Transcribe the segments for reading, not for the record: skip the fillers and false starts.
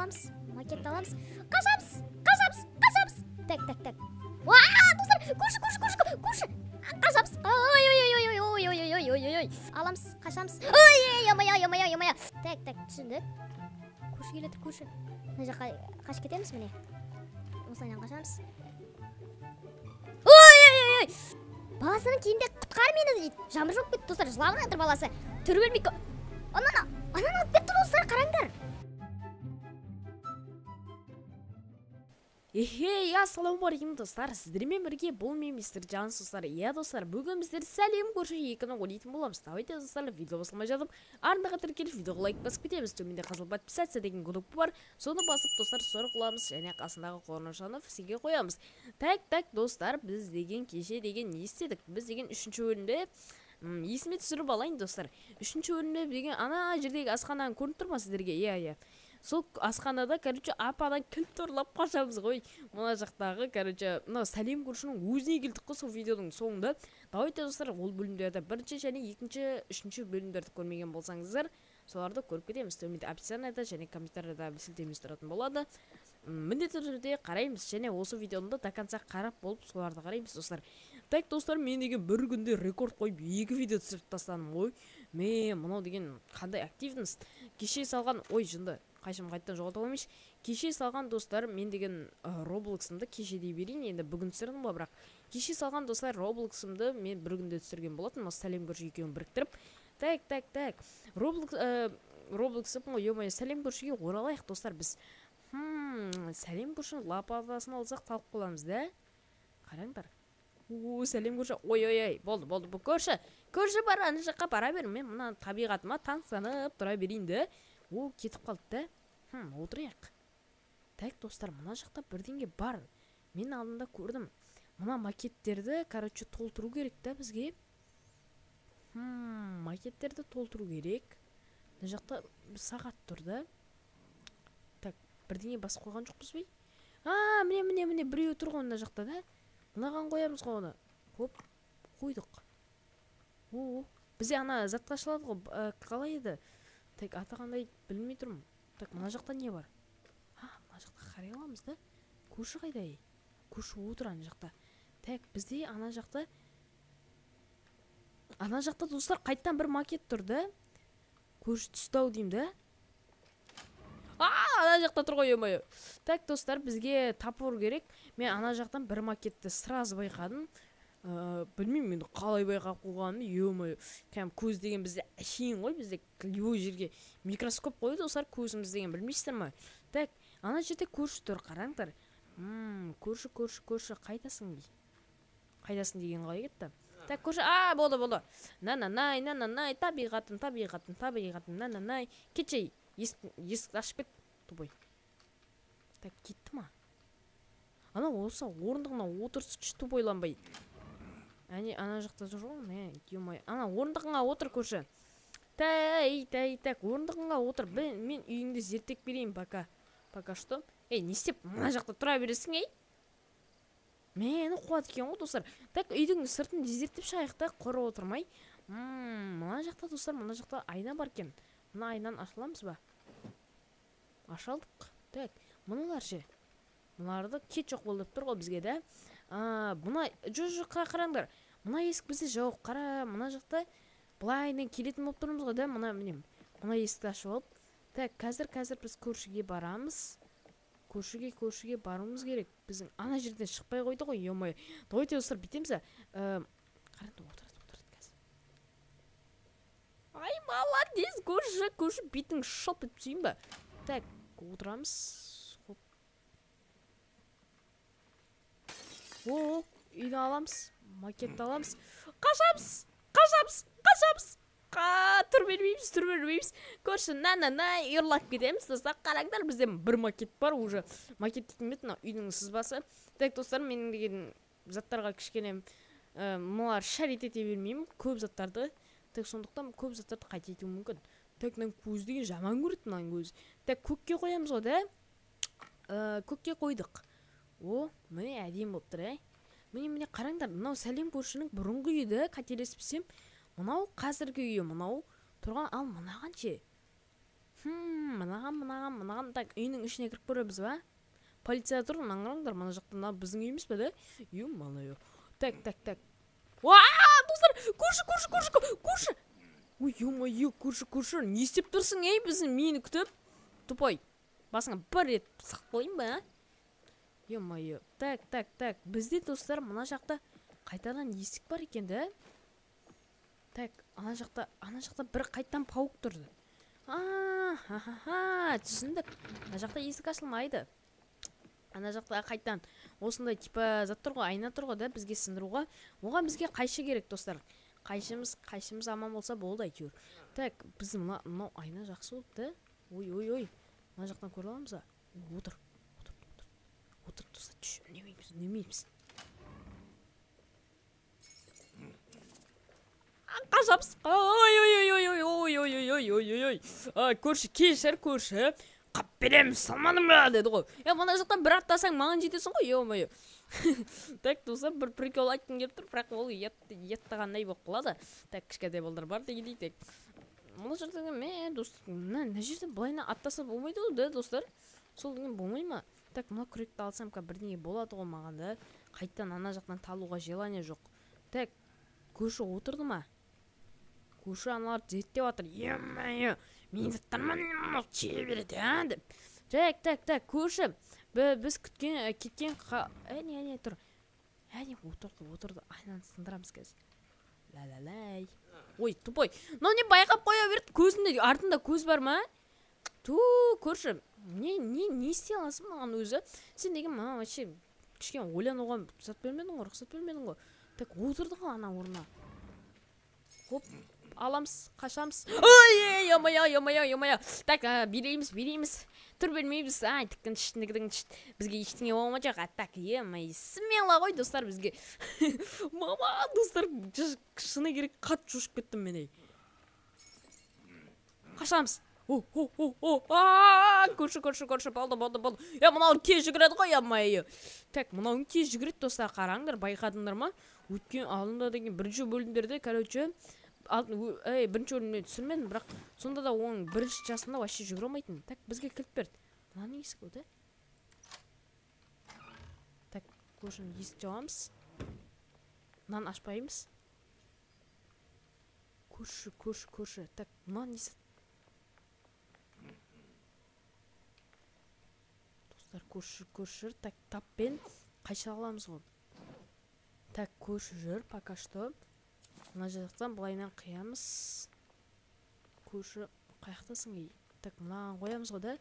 аламыз. Қашамыз. Так. Вау, достар, көрші. Қашамыз. Ой. Аламыз, қашамыз. Ой, ямай. Так, түсіндік. Көрші келеді, көрші. Мына жаққа қашып кетеміз міне. Осылайынан қашамыз. Ой. Баласының киімде құтқар мені дейді. Жаңбыр жоқ кетті, достар, жылап жатыр баласы. Түрі бермейді. Ананы алып кетті, достар, қараңдар. Ассалаумағалейкум достар, сіздермен бірге бұл мен мистер Джанс достар. Достар, бүгін біздер сәлем көрші екінің ойнайтын боламыз. Давайте достар, видео басылмай жатып, ардыға тіркеліп видеоға лайк басып кетеміз. Төменде қызыл подписаться деген группа бар. Соны басып достар, сұры қыламыз және қасындағы қоңыраушаны сізге қоямыз. Так достар, біз деген кеше деген не істедік? Біз деген 3-ші бөлімде есіме түсіріп алайын достар. 3-ші бөлімде деген ана жердегі асхананы көрініп тұр ма сіздерге? Иә. Сол асханада, ападан кілт ұрлап қашамыз ғой. Мына жақтағы, мына сәлем көршінің өзіне келдік қой сол видеоның соңында. Давайте достар, ол бөлімдерді 1-ші және 2-ші, 3-ші бөлімдерді көрмеген болсаңыздар, соларды көріп кетеміз. Төменде описанияда және комментарияда сілтемесі тұратын болады. Міндетті түрде қараймыз және осы видеоны до конца қарап болып соларды қараймыз достар. Так достар, мен деген бір күнде рекорд қойып 2 видео түсіріп тастадым ғой. Мынау деген қандай активность. Кеше салған, жынды. Қайшым қайттан жоғалта алмайш. Кеше салған достар, мен деген Roblox-ымды кеше дей берейін, енді бүгін түсірдім ба, бірақ кеше салған достар Roblox-ымды мен бір күнде түсірген болатын, сәлем көрші екеуін біріктіріп. Так. Roblox-ым ғой, сәлем көршіге оралайық достар біз. Сәлем көршінің лападасын алсақ талып қоламыз, да? Қараңдар. Сәлем көрші. Ой, болды, бұл көрші бар, аны жаққа бара берім, мен мұна табиғатыма таңсанып тұра берейін, да? Кетіп қалды да. Отырайық. Так достар, мына жақта бірдеңе бар. Мен алдында көрдім. Мына макеттерді, толтыру керек та бізге. Макеттерді толтыру керек. Мына жақта сағат тұр да. Так, бірдеңе бас қойған жоқпыз бей? Міне, біреу тұр ғой мына жақта да. Мынаған қоямыз ғой оны. Қойдық. Бізде ана затқа шылады ғой, қалай еді? Так, аты қандай білмей тұрмын. Так, мына жақта не бар? Мына жақта қарай аламыз да? Көрші қайда? Көрші отыр ана жақта. Так, бізде ана жақта достар қайттан бір макет тұр да? Көрші тұстау дейм да? Ана жақта тұр ғой. Так, достар, бізге тапыр керек. Мен ана жақтан бір макетті сразу байқадым. Білмеймін мен қалай байқап қойғанымды, көз деген бізде әшейін ғой, бізде любой жерге микроскоп қойды, достар, көзіміз деген білмейсіздер ма? Так, ана жерде көрші тұр, қараңдар. Көрші, қайдасың деген қалай кетті? Так, көрші, болды. Нананай, табиғатым, нананай. Кетшей, есік ашып кет, тубай. Так, кетті ма? Ана осы орындығына отырсықшы тубайланбай. Ана жақта жүр ғой, ана орындығыңа отыр көрші. Так, орындығыңа отыр. Мен үйіңді зерттеп берейін, пока что. Не істеп, мына жақта тұра бересің, Мені қуат екен ғой, достар. Так, үйдің сыртын зерттеп шығайық та, құры отырмай. Мына жақта, достар, мына жақта айна бар кен. Мына айнаны ашыламыз ба? Ашалдық. Так, мұнылар ше. Мұнарды кет жоқ болып тұр ғой бізге, да? Мұна жүзіққа қараңдар. Мұна есік бізде жоқ, қара, мұна жақта бұлайынан келетін болып тұрмыз ғой, да? Мұна есікті ашып алып. Так, қазір біз көршіге барамыз. Көршіге баруымыз керек. Біздің ана жерден шықпай қойды ғой, емай. Давайте достар, бітеміз. Қараңдар, отырады қазір. Молодец, көрші бетің шылп етіп сүйін ба? Так, отырамыз. Үйді аламыз, макетті аламыз. Қашамыз. Тұр бермейміз. Көрші, нананай, ұрлап кетеміз. Достар, қараңдар, бізде бір макет бар, уже. Макет етмет, үйдің сызбасы. Так, достар, менің деген заттарға кішкене мұлар шарит ете бермеймін, көп заттарды. Так, сондықтан көп заттарды қайта ету мүмкін. Так, көз деген жаман көреді, мынан көз. Так, көкке қоямыз ғой, да? Көкке қойдық. Міне әдем болып тұр, Міне қараңдар, мынау сәлем көршінің бұрынғы үйді, қателеспесем, мынау қазіргі үйі, мынау тұрған, ал мынаған ше. мынаған так үйінің ішіне кіріп көреміз ба? Полиция тұр, мына қараңдар, мына жақта мына біздің үйіміз бе, да? Ё-моё. Так. Достар, көрші. Ой, ё-моё, көрші. Не істеп тұрсың, ей, біздің мені күтіп? Тупой. Басыңа бір рет сық қойын ба? Ё-моё. Так. Бізде достар, мына жақта қайтадан есік бар екен, да? Так, ана жақта бір қайттан пауық тұрды. Түсіндік. Ана жақта есік ашылмайды. Ана жақта қайттан осындай типа зат тұр ғой, айна тұр ғой, да, бізге сындыруға. Оған бізге қайшы керек, достар. Қайшымыз аман болса болды әйтеуір. Так, біз мынау айна жақсы болды, да? Ой. Мына жақтан көре аламыз ба? Отыр, достар, түш, үнемейміз. Қашамыз. Ой. Көрші, кешір, көрші. Қап береміз, салмадым ба, деді ғой. Мына жақтан бір аттасаң маған жетесің ғой, ё-моё. Так, достар, бір прикол айтқым келіп тұр, бірақ ол еттағандай болып қалады. Так, кішкентай балдар бар дегендей, так. Мына жерден достар, мына жерден былайына аттаса болмайды ғой, да, достар? Сол деген болмай ма? Так, мына күректі алсам бірдеңе болады ғой маған, да? Қайттан ана жақтан талуға желание жоқ. Так, көрші отырды ма? Көрші аналар зеттеп жатыр. Ё-моё, мен заттарман чие береді, деп. Так, көрші. Біз кеткен әне тұр. Әне отырды. Айнаны сындырамыз қазір. Ла-ла-лай. Ой, тупой. Но не байқап қоя берді. Көзінде, артында көз бар ма? Көрші. Не істей аласың маған өзі? Сен деген маған вообще кішкен ойлануға рұқсат бермедің ғой. Так, отырды ғой ана орнына. Хоп, аламыз, қашамыз. Ой, ё-моё. Так, берейміз. Тұр бермейміз. Тіктің бізге ештеңе болма жоқ. Так, смело ғой, достар, бізге. Мама, достар, шыны керек қат жошып кеттім мен. Қашамыз. Көрші, болды. Мынауын тез жүгіреді ғой, ё-моё. Так, мынауын тез жүгіреді, достар, қараңдар, байқадыңдар ма? Өткен алдында деген бірінші бөлімдерде, короче, бірінші бөлімде түсірмедім, бірақ сонда да оның бірінші жасында вообще жүгіре алмайтын. Так, бізге кілт берді. Мынаны есік өді. Так, көршіні есік жауамыз. Мынаны ашпаймыз. Көрші. Так, мынаны есік. Достар, көрші. Так, таппен қайша аламыз ғой. Так, көрші жүр, пока что. Мына жақтан бұлайынан қиямыз. Көрші, қаяқтасың ей. Так, мынаған қоямыз ғой, да?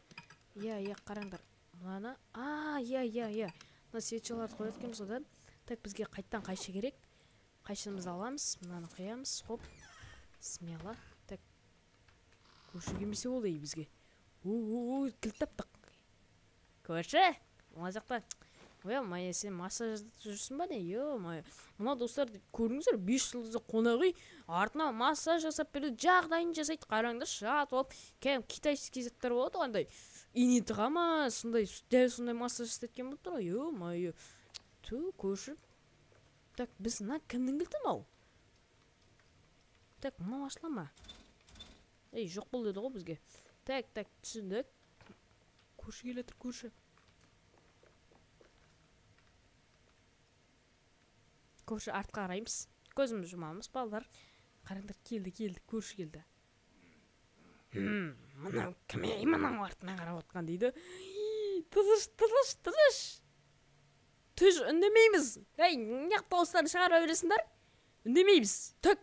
Иә, қараңдар. Мынаны, иә. Мына светчаларды қояткеміз ғой, да? Так, бізге қайттан қайшы керек. Қайшымызды аламыз, мынаны қиямыз. Хоп, смело. Так, көрші келмесе болды ей бізге. Кілт таптық. Көрші, мына жақта. Ой, сен массаж жүрсің ба не? Ё-моё. Мына достар, көріңіздер, 5 жылдызы қонақ үй, артына массаж жасап берді, жағдайын жасайды, қараңдар, шат болып, китайский заттар болады қандай. Ине тығама, дәл сондай массаж істеткен болып тұр ғой. Ё-моё. Көрші. Так, біз кімнің кілті мынау? Так, мынау ашыла ма? Жоқ бол деді ғой бізге. Так, түсіндік. Көрші келетір, көрші. Көрші артқа қараймыз. Көзімізді жұмамыз, балдар. Қараңдар, келді, көрші келді. Мынау кім ей, мынау артына қарап отқан дейді. Тыныш. Түш, үндемейміз. Неғып дауыстарын шығара бересіңдер? Үндемейміз. Түк,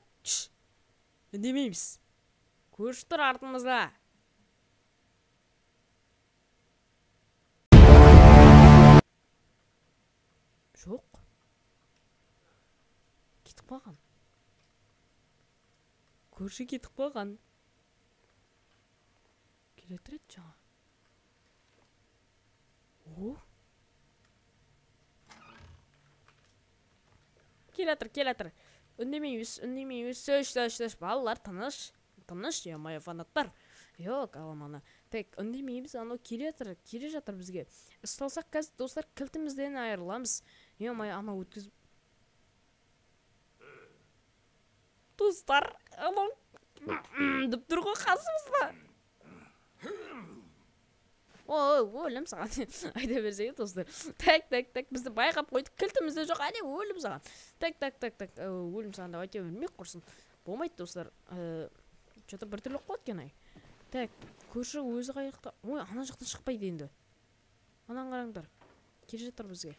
үндемейміз. Көрші тұр артымызда. Жоқ. Кетіп қалған. Көрші кетіп қалған. Келетірет жаңа. Келетір. Үндемейміз. Сөш. Балалар, тыныш. Ё-моё, фанаттар. Йок, аламана. Так, үндемейміз, анау келе жатыр бізге. Ұсталсақ қазір, достар, кілтімізден айырыламыз. Ё-моё, анау өткізіп. Достар, анау деп тұр ғой қасымызда. өлім саған айта берсең достар. Так бізді байқап қойдық, кілтімізде жоқ, әне өлім саған. Так өлім саған деп айта бермек құрсын. Болмайды достар. Что-то бір түрлі қойды екен ай. Так, көрші өзі қайықта. Ой, ана жақтан шықпайды енді. Анан қараңдар. Келе жатыр бізге.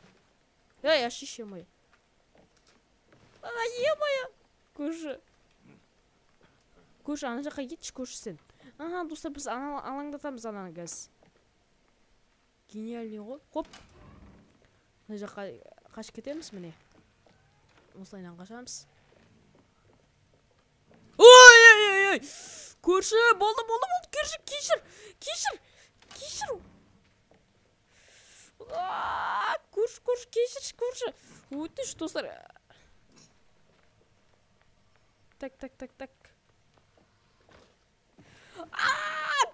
Ай, ашише мой. Е-мое. Көрші ана жаққа кетші, көрші сен. Ага, достар, біз алаңдатамыз ананы газ. Гениальный ғой. Хоп. Ана жаққа қашып кетеміз міне. Осылайынан қашамыз. Ой! Көрші, болды. Кешір. Көрші, кешір. Өтіш, достар. Так.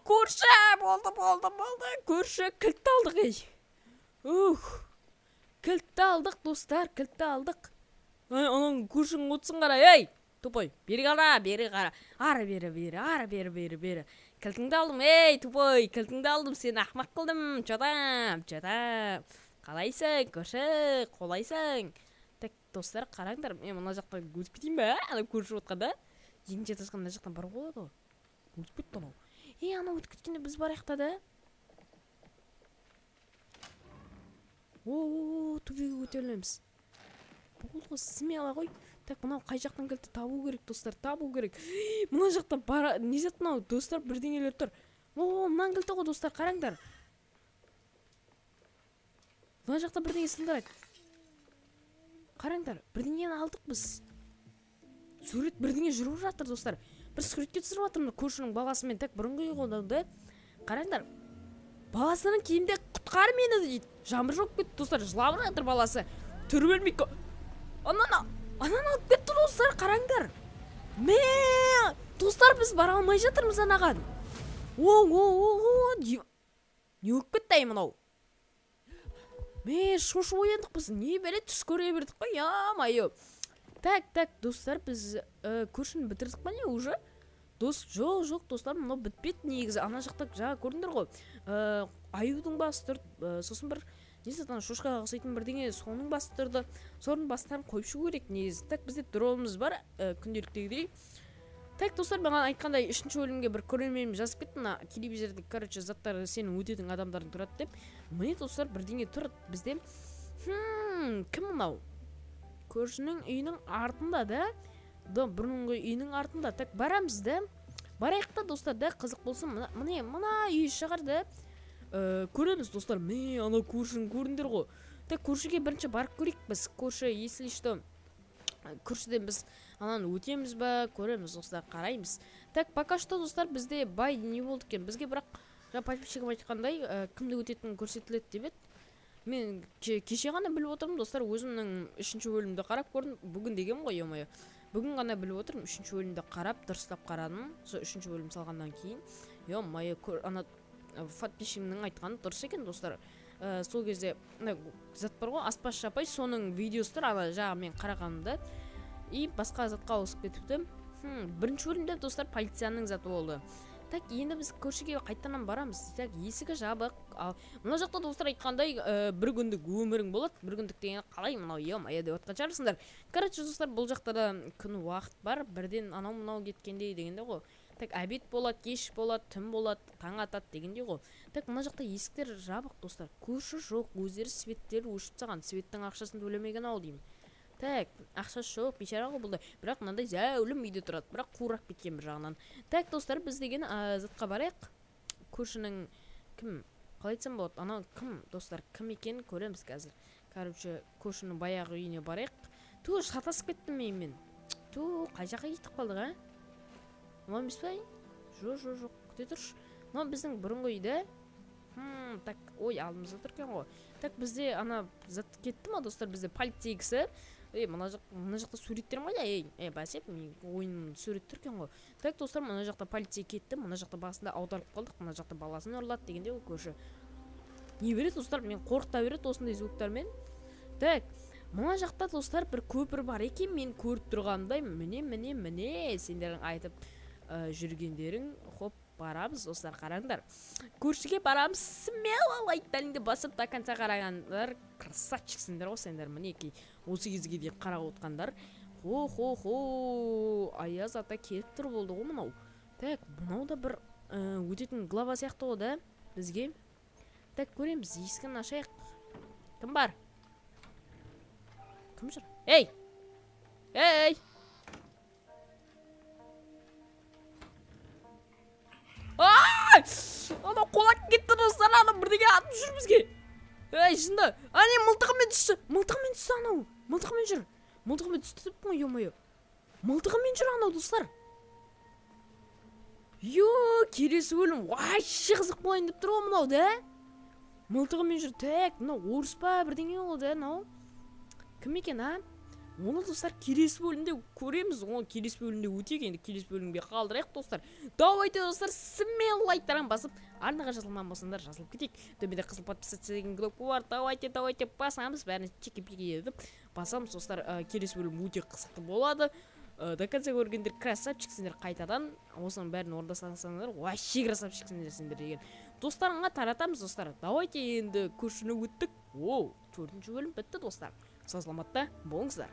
Көрші, болды. Көрші, кілтті алдық, ей. Кілтті алдық, достар, Анан көршің отсын қара, ей. Тупой, бері қара. Ары бері. Кілтіңді алдым, ей, тупой. Кілтіңді алдым, сені ақмақ қылдым. Жадам. Қалайсың, көрші, қолайсың. Так, достар, қараңдар. Мен мына жақта өтіп кетейін бе? Ана көрші отқанда. Екінші этажға мына жақтан бар болады. Өтіп кетті анау. Ана өтіп кеткенде біз барайықта да. Төбеге көтерілеміз. Болды, смело ғой. Так, мынау қай жақтан кілтті табу керек, достар, Мына жақтан не зат мынау, достар, бірдеңелер тұр. Мынан кілтті ғой, достар, қараңдар. Мына жақта бірдеңе сылдырайды. Қараңдар, бірдеңені алдық біз. Сурет бірдеңе жүріп жатыр, достар. Бір суретке түсіріп жатырмын көршінің баласымен. Так, бұрынғы үй қолданды. Қараңдар. Баласының киімде құтқар мені дейді. Жаңбыр жоқ кетті, достар. Жылап жатыр баласы. Түрі бермейді. Анан алып кетті, достар, қараңдар. Достар, біз бара алмай жатырмыз анаған. Не өп кетті ай мынау. Шошып ояндық біз. Не береді, түс көре бердік қой. Я-майо. Так, достар, біз көршіні бітірдік па не уже? Жоқ, достар, мынау бітпеді негізі. Ана жақта жаңа көрдіңдер ғой. Аюдың басы тұрды, сосын бір несетан шошқаға қысайтын бірдеңе соның басы тұрды. Соның бастарын қойып шығу керек негізі. Так, бізде дронымыз бар, күнделіктегідей. Так, достар, маған айтқандай 3-ші бөлімге бір көрерменім жазып кетті. Мына телевизорда, короче, заттар сенің өтетін адамдардың тұрады деп. Міне, достар, бірдеңе тұрды бізде. Кім мынау? Көршінің үйінің артында да. Бұрынғы үйінің артында. Так, барамыз да. Барайықта, достар, да, қызық болсын. Мына үй шығар да. Көреміз, достар. Ана көршінің көріндер ғой. Так, көршіге бірінші барып көрейік біз. Көрші, если что, көршіден біз ананы өтеміз ба, көреміз, достар, қараймыз. Так, пока что, достар, бізде бай не болды екен. Бізге бірақ, подписчигім айтқандай, кімді өтетінін көрсетіледі деп еді. Мен кеше ғана біліп отырмын, достар, өзімнің 3-ші бөлімді қарап көрдім. Бүгін деген ғой, емайы. Бүгін ғана біліп отырмын, 3-ші бөлімді қарап, дұрыстап қарадым. Сол 3-ші бөлім салғаннан кейін. Емайы, ана подписчигімнің айтқаны дұрыс екен, достар. Сол кезде зат бар ғой, аспазшы апай, соның видеосы тұр, ана жағы мен қарағанымда. И басқа затқа ауысып кетіпті. Бірінші бөлімде, достар, полицияның заты болды. Так, енді біз көршіге қайтанан барамыз. Так, есігі жабық. Мына жақта достар айтқандай, бір күндік өмірің болады. Бір күндік деген қалай мынау, ем-ая деп отқан шығарсыңдар. Короче, достар, бұл жақта да күн уақыт бар. Бірден анау-мынау кеткендей дегенде ғой. Так, обед болады, кеш болады, түн болады, таң атады дегенде ғой. Так, мына жақта есіктер жабық, достар. Көрші жоқ, өздері светтер өшіп саған. Светтің ақшасын төлемеген ау деймін. Так, ақшасы жоқ, бейшара ғой бұлда. Бірақ мынандай зәулім үйде тұрады. Бірақ қурап кеткен бір жағынан. Так, достар, біз деген затқа барайық. Көршінің кім? Қалай айтсам болады? Ана кім, достар, кім екенін көреміз қазір. Короче, көршінің баяғы үйіне барайық. Шатасып кеттім мен. Қай жаққа кетіп қалдық, а? Мынау емес пе? Жоқ, күте тұршы. Мынау біздің бұрынғы үйде. Так, ой, алдымызда тұр екен ғой. Так, бізде ана зат кетті ма, достар, бізде полицей кісі. Мына жақта суреттер ма да? Бәсеп, ойын сурет тұр екен ғой. Так, достар, мына жақта полицей кетті. Мына жақта басында аударып қалдық. Мына жақта баласын ұрлады дегенде ол көрші. Не береді, достар, мен қорқыта береді осындай звуктармен. Так, мына жақта, достар, бір көпір бар екен. Мен көріп тұрғандай, міне, сендерің айтып жүргендерің. Хоп, барамыз достар, қараңдар. Көршіге барамыз, смело лайктарыңды басып до конца қарағандар, красавчиксіңдер ғой сендер, мінекей 18-ге дейін қарап отқандар. Хо, Аяз ата келіп тұр болды ғой мынау. Так, мынау да бір өтетін глава сияқты ғой да бізге. Так, көреміз, есігін ашайық. Кім бар? Кім жүр? Ей! Ана қолақ кетті достар, ана бірдеңе атып жүр бізге. Ей, шында, ане мылтығымен түсті анау. Мылтығымен жүр. Мылтығымен түсті деп қой, ё-моё. Мылтығымен жүр анау достар. Келесі өлім вообще қызық болайын деп тұр ғой мынау да. Мылтығымен жүр. Так, мынау орыс па бірдеңе ол да, мынау. Кім екен, а? Оны достар келесі бөлімде көреміз. Оны келесі бөлімде өтейік, енді келесі бөлімге қалдырайық достар. Давайте достар, смело лайктарын басып, арнаға жазылмаған болсаңдар жазылып кетейік. Төменде қызыл подписаться деген кнопка бар. Давайте басамыз, бәрін чеки-пеки етіп басамыз достар. Келесі бөлім өте қызықты болады. До конца көргендер красавчиксіңдер қайтадан. Осының бәрін орындасаңдар, вообще красавчиксіңдер сендер деген. Достарыңа таратамыз достар. Давайте енді көршіні өттік. 4-ші бөлім бітті достар. Сау саламатта болыңыздар.